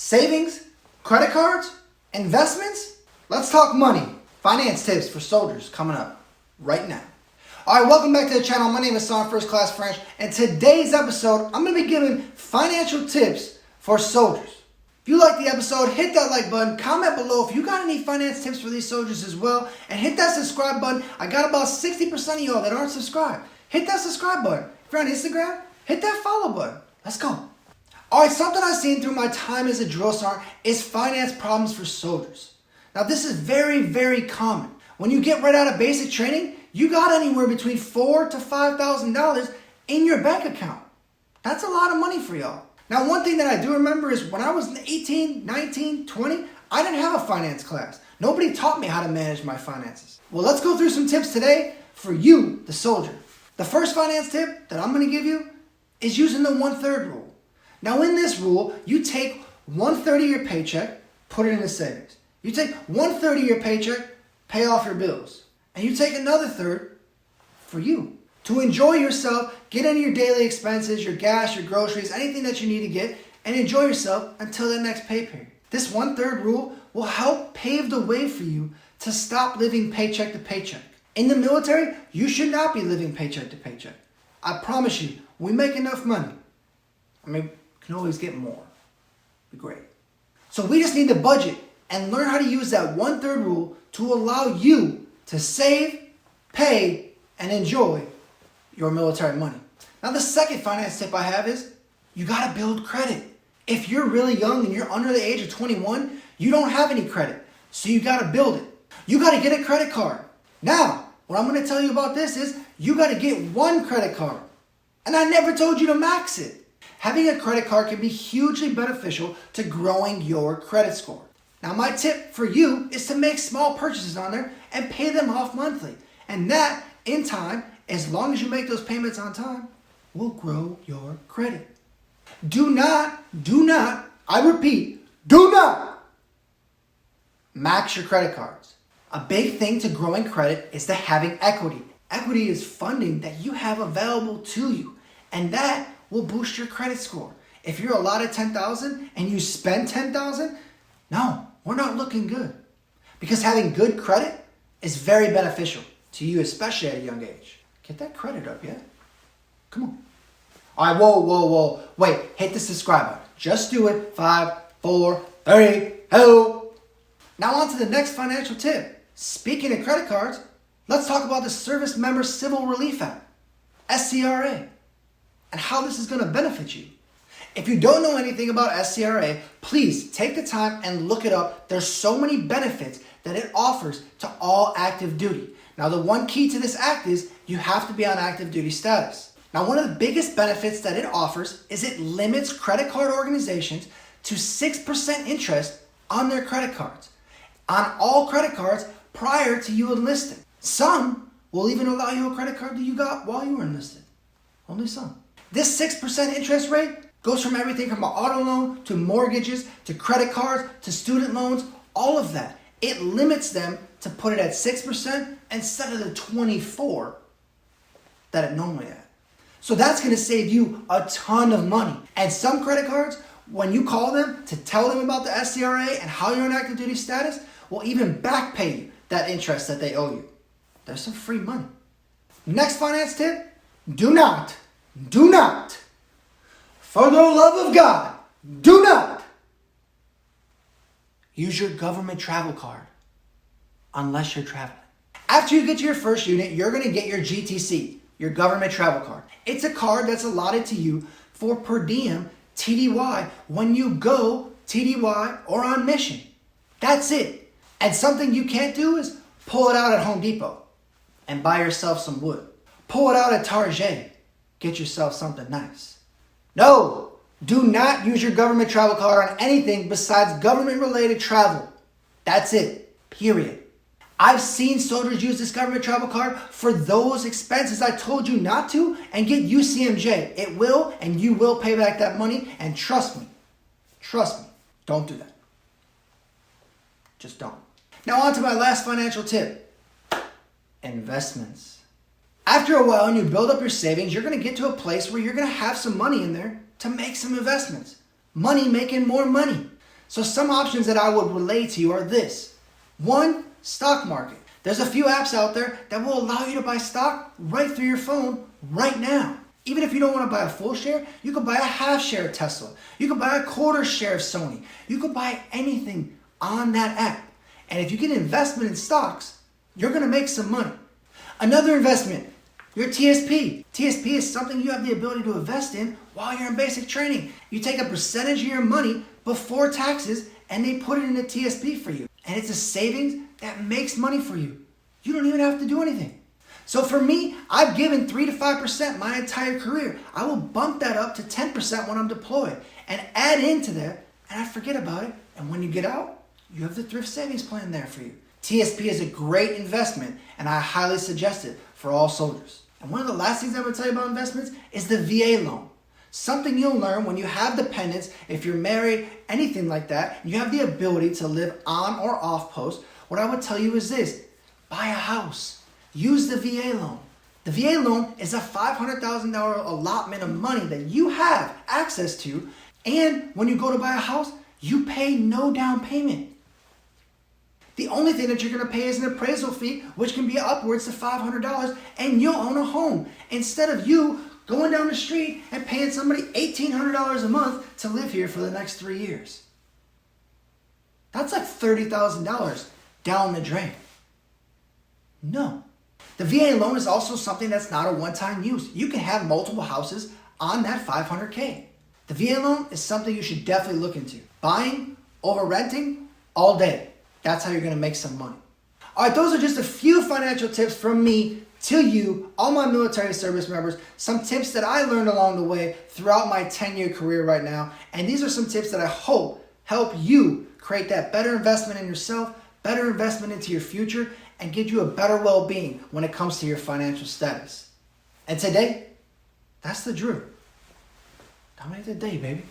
Savings, credit cards, investments? Let's talk money. Finance tips for soldiers coming up right now. Alright, welcome back to the channel. My name is Son First Class French, and today's episode, I'm going to be giving financial tips for soldiers. If you like the episode, hit that like button, comment below if you got any finance tips for these soldiers as well, and hit that subscribe button. I got about 60% of y'all that aren't subscribed. Hit that subscribe button. If you're on Instagram, hit that follow button. Let's go. Alright, something I've seen through my time as a drill sergeant is finance problems for soldiers. Now this is very, very common. When you get right out of basic training, you got anywhere between $4,000 to $5,000 in your bank account. That's a lot of money for y'all. Now one thing that I do remember is when I was 18, 19, 20, I didn't have a finance class. Nobody taught me how to manage my finances. Well, let's go through some tips today for you, the soldier. The first finance tip that I'm going to give you is using the 1/3 rule. Now in this rule, you take 1/3 of your paycheck, put it in the savings. You take 1/3 of your paycheck, pay off your bills. And you take another third for you. To enjoy yourself, get into your daily expenses, your gas, your groceries, anything that you need to get, and enjoy yourself until the next pay period. This 1/3 rule will help pave the way for you to stop living paycheck to paycheck. In the military, you should not be living paycheck to paycheck. I promise you, we make enough money. I mean, we can always get more. Be great. So we just need to budget and learn how to use that 1/3 rule to allow you to save, pay, and enjoy your military money. Now the second finance tip I have is you gotta build credit. If you're really young and you're under the age of 21, you don't have any credit. So you gotta build it. You gotta get a credit card. Now, what I'm gonna tell you about this is you gotta get one credit card. And I never told you to max it. Having a credit card can be hugely beneficial to growing your credit score. Now my tip for you is to make small purchases on there and pay them off monthly. And that, in time, as long as you make those payments on time, will grow your credit. Do not, I repeat, do not max your credit cards. A big thing to growing credit is to having equity. Equity is funding that you have available to you, and that will boost your credit score. If you're allotted $10,000 and you spend $10,000, no, we're not looking good. Because having good credit is very beneficial to you, especially at a young age. Get that credit up, yeah? Come on. All right, whoa. Wait, hit the subscribe button. Just do it. 5, 4, 3, 2. Now on to the next financial tip. Speaking of credit cards, let's talk about the Service Member Civil Relief Act, SCRA, and how this is going to benefit you. If you don't know anything about SCRA, please take the time and look it up. There's so many benefits that it offers to all active duty. Now, the one key to this act is you have to be on active duty status. Now, one of the biggest benefits that it offers is it limits credit card organizations to 6% interest on their credit cards, on all credit cards prior to you enlisting. Some will even allow you a credit card that you got while you were enlisted. Only some. This 6% interest rate goes from everything from an auto loan to mortgages to credit cards to student loans, all of that. It limits them to put it at 6% instead of the 24% that it normally at. So that's going to save you a ton of money. And some credit cards, when you call them to tell them about the SCRA and how you're on active duty status, will even back pay you that interest that they owe you. There's some free money. Next finance tip, do not, for the love of God, do not use your government travel card unless you're traveling. After you get to your first unit, you're going to get your GTC, your government travel card. It's a card that's allotted to you for per diem TDY when you go TDY or on mission. That's it. And something you can't do is pull it out at Home Depot and buy yourself some wood. Pull it out at Target. Get yourself something nice. No, do not use your government travel card on anything besides government-related travel. That's it, period. I've seen soldiers use this government travel card for those expenses I told you not to and get UCMJ. It will, and you will pay back that money, and trust me, don't do that. Just don't. Now on to my last financial tip, investments. After a while and you build up your savings, you're going to get to a place where you're going to have some money in there to make some investments. Money making more money. So some options that I would relay to you are this. One, stock market. There's a few apps out there that will allow you to buy stock right through your phone right now. Even if you don't want to buy a full share, you can buy a half share of Tesla. You can buy a quarter share of Sony. You can buy anything on that app. And if you get an investment in stocks, you're going to make some money. Another investment, your TSP. TSP is something you have the ability to invest in while you're in basic training. You take a percentage of your money before taxes and they put it in a TSP for you. And it's a savings that makes money for you. You don't even have to do anything. So for me, I've given 3 to 5% my entire career. I will bump that up to 10% when I'm deployed and add into that, and I forget about it. And when you get out, you have the thrift savings plan there for you. TSP is a great investment, and I highly suggest it for all soldiers. And one of the last things I'm going to tell you about investments is the VA loan. Something you'll learn when you have dependents, if you're married, anything like that, and you have the ability to live on or off post. What I would tell you is this: buy a house. Use the VA loan. The VA loan is a $500,000 allotment of money that you have access to, and when you go to buy a house, you pay no down payment. The only thing that you're going to pay is an appraisal fee, which can be upwards to $500, and you'll own a home instead of you going down the street and paying somebody $1,800 a month to live here for the next 3 years. That's like $30,000 down the drain. No. The VA loan is also something that's not a one-time use. You can have multiple houses on that $500K. The VA loan is something you should definitely look into. Buying over renting all day. That's how you're going to make some money. All right, those are just a few financial tips from me to you, all my military service members. Some tips that I learned along the way throughout my 10-year career right now. And these are some tips that I hope help you create that better investment in yourself, better investment into your future, and get you a better well-being when it comes to your financial status. And today, that's the Drew. Dominate the day, baby.